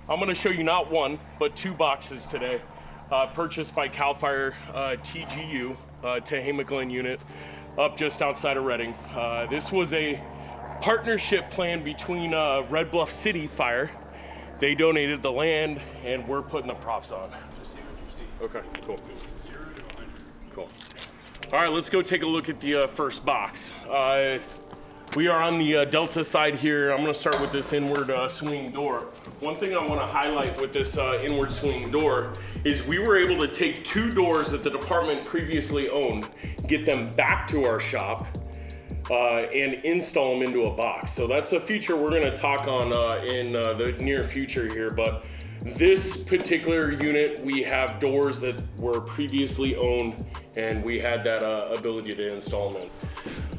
I'm gonna show you not one, but two boxes today, purchased by CAL FIRE TGU, Tehama Glen unit, up just outside of Reading. This was a partnership plan between Red Bluff City Fire. They donated the land, and we're putting the props on. Just see what you see. Okay, cool. 0 to 100. Cool. All right, let's go take a look at the first box. We are on the Delta side here. I'm gonna start with this inward swing door. One thing I wanna highlight with this inward swing door is we were able to take two doors that the department previously owned, get them back to our shop, and install them into a box. So that's a feature we're gonna talk on in the near future here, but this particular unit, we have doors that were previously owned, and we had that ability to install them in.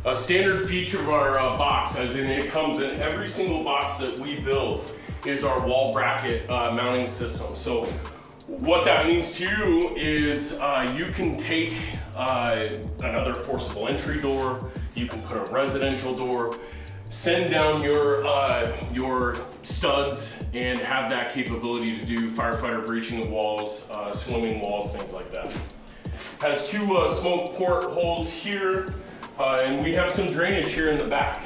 A standard feature of our box, as in it comes in every single box that we build, is our wall bracket mounting system. So what that means to you is you can take another forcible entry door, you can put a residential door, send down your studs, and have that capability to do firefighter breaching of walls, swimming walls, things like that. Has two smoke port holes here, and we have some drainage here in the back.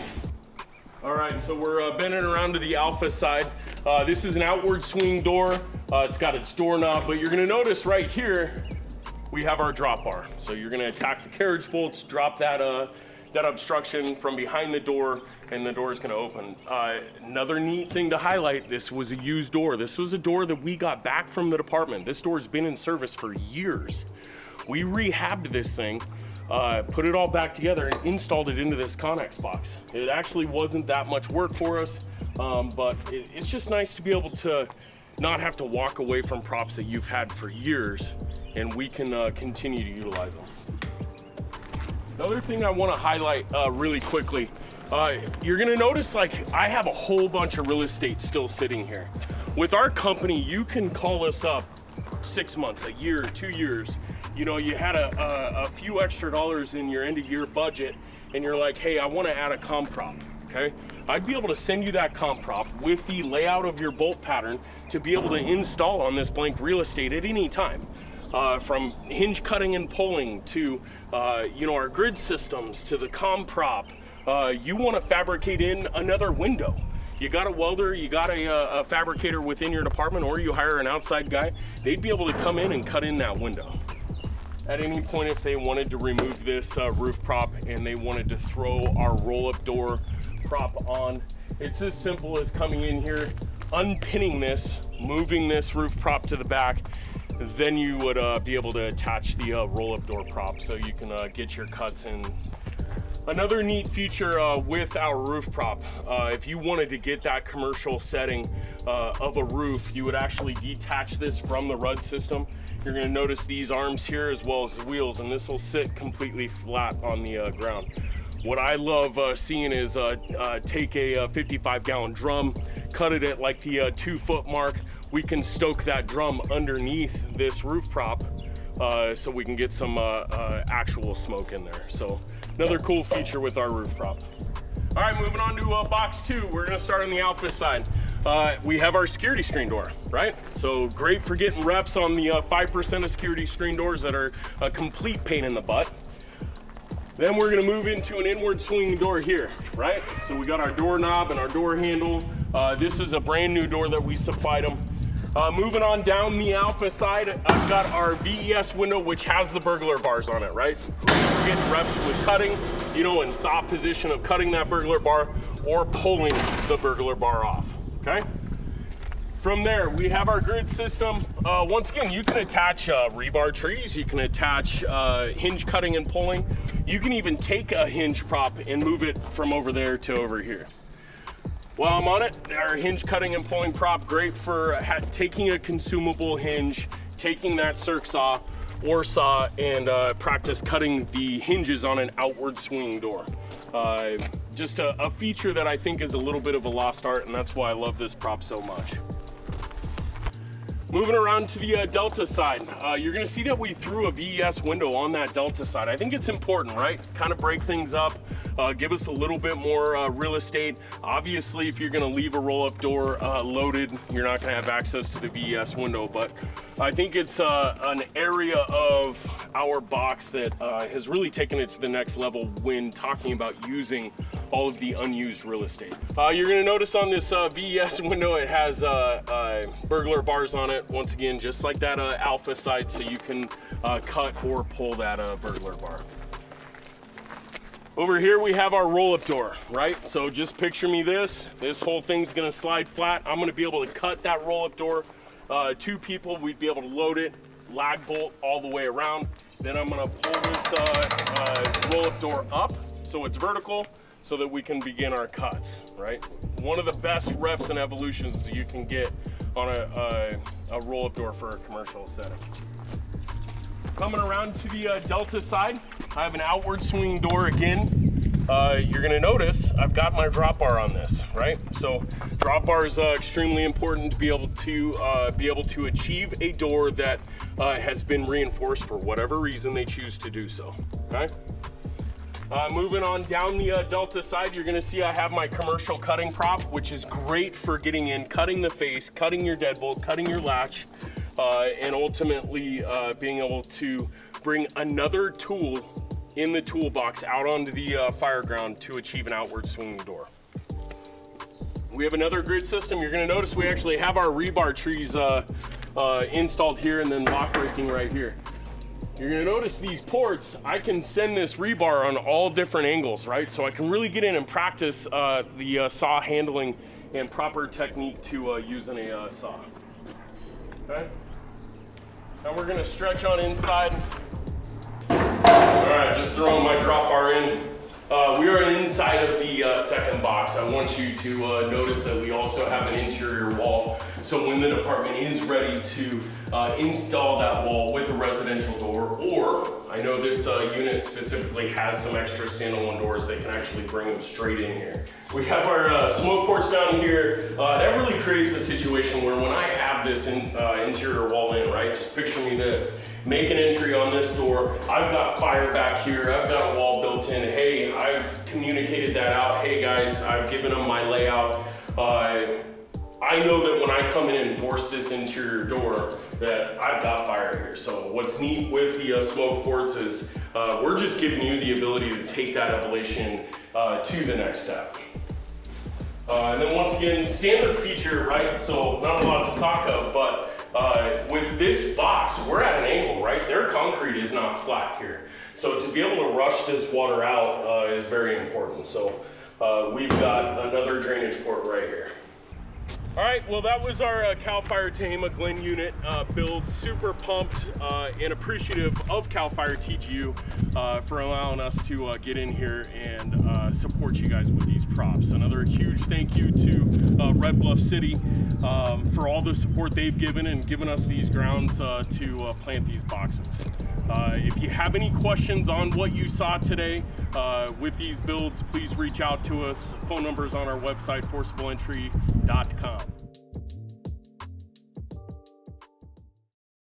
All right, so we're bending around to the Alpha side. This is an outward swing door. It's got its doorknob, but you're gonna notice right here, we have our drop bar. So you're gonna attack the carriage bolts, drop that obstruction from behind the door, and the door is gonna open. Another neat thing to highlight, this was a used door. This was a door that we got back from the department. This door's been in service for years. We rehabbed this thing, put it all back together, and installed it into this Conex box. It actually wasn't that much work for us, but it's just nice to be able to not have to walk away from props that you've had for years, and we can continue to utilize them. Another thing I want to highlight really quickly, you're gonna notice like I have a whole bunch of real estate still sitting here. With our company, you can call us up 6 months, a year, 2 years. You know, you had a few extra dollars in your end of year budget, and you're like, hey, I want to add a comp prop, okay? I'd be able to send you that comp prop with the layout of your bolt pattern to be able to install on this blank real estate at any time. From hinge cutting and pulling to, you know, our grid systems to the comp prop. You want to fabricate in another window. You got a welder, you got a fabricator within your department, or you hire an outside guy, they'd be able to come in and cut in that window. At any point, if they wanted to remove this roof prop and they wanted to throw our roll-up door prop on, it's as simple as coming in here, unpinning this, moving this roof prop to the back, then you would be able to attach the roll-up door prop so you can get your cuts in. Another neat feature with our roof prop, if you wanted to get that commercial setting of a roof, you would actually detach this from the RUD system. You're gonna notice these arms here as well as the wheels, and this will sit completely flat on the ground. What I love seeing is take a 55-gallon drum, cut it at like the 2 foot mark. We can stoke that drum underneath this roof prop so we can get some actual smoke in there. So another cool feature with our roof prop. All right, moving on to box 2. We're gonna start on the Alpha side. We have our security screen door, right? So great for getting reps on the 5% of security screen doors that are a complete pain in the butt. Then we're gonna move into an inward swinging door here, right? So we got our doorknob and our door handle. This is a brand new door that we supplied them. Moving on down the Alpha side, I've got our VES window, which has the burglar bars on it, right? We're getting reps with cutting, you know, in saw position of cutting that burglar bar or pulling the burglar bar off, okay? From there, we have our grid system. Once again, you can attach rebar trees, you can attach hinge cutting and pulling. You can even take a hinge prop and move it from over there to over here. While I'm on it, our hinge cutting and pulling prop, great for taking a consumable hinge, taking that circ saw or saw and practice cutting the hinges on an outward swinging door. Just a feature that I think is a little bit of a lost art, and that's why I love this prop so much. Moving around to the Delta side, you're gonna see that we threw a VES window on that Delta side. I think it's important, right? Kind of break things up. give us a little bit more real estate. Obviously, if you're gonna leave a roll-up door loaded, you're not gonna have access to the VES window, but I think it's an area of our box that has really taken it to the next level when talking about using all of the unused real estate. You're gonna notice on this VES window, it has burglar bars on it. Once again, just like that alpha side, so you can cut or pull that burglar bar. Over here we have our roll-up door, right? So just picture me this whole thing's gonna slide flat. I'm gonna be able to cut that roll-up door. 2 people, we'd be able to load it, lag bolt all the way around. Then I'm gonna pull this roll-up door up so it's vertical so that we can begin our cuts, right? One of the best reps and evolutions you can get on a roll-up door for a commercial setting. Coming around to the Delta side, I have an outward swinging door again. You're gonna notice I've got my drop bar on this, right? So drop bar is extremely important to be able to achieve a door that has been reinforced for whatever reason they choose to do so, okay? Moving on down the Delta side, you're gonna see I have my commercial cutting prop, which is great for getting in, cutting the face, cutting your deadbolt, cutting your latch, and ultimately being able to bring another tool in the toolbox out onto the fire ground to achieve an outward swinging door. We have another grid system. You're gonna notice we actually have our rebar trees installed here and then lock braking right here. You're gonna notice these ports, I can send this rebar on all different angles, right? So I can really get in and practice the saw handling and proper technique to using a saw. Okay? Now we're gonna stretch on inside. All right, just throwing my drop bar in. We are inside of the second box. I want you to notice that we also have an interior wall. So when the department is ready to install that wall with a residential door, or I know this unit specifically has some extra standalone doors that can actually bring them straight in here. We have our smoke ports down here. That really creates a situation where when I have this interior wall in, right, just picture me this. Make an entry on this door. I've got fire back here. I've got a wall built in. Hey, I've communicated that out. Hey guys, I've given them my layout. I know that when I come in and force this interior door that I've got fire here. So what's neat with the smoke ports is we're just giving you the ability to take that evolution to the next step. And then once again, standard feature, right? So not a lot to talk of, but with this box, we're at an angle, right? Their concrete is not flat here. So to be able to rush this water out is very important. So we've got another drainage port right here. All right, well that was our CAL FIRE Tehama Glen unit build. Super pumped and appreciative of CAL FIRE TGU for allowing us to get in here and support you guys with these props. Another huge thank you to Red Bluff City for all the support they've given and given us these grounds to plant these boxes. If you have any questions on what you saw today with these builds, please reach out to us. Phone numbers on our website, forcibleentry.com.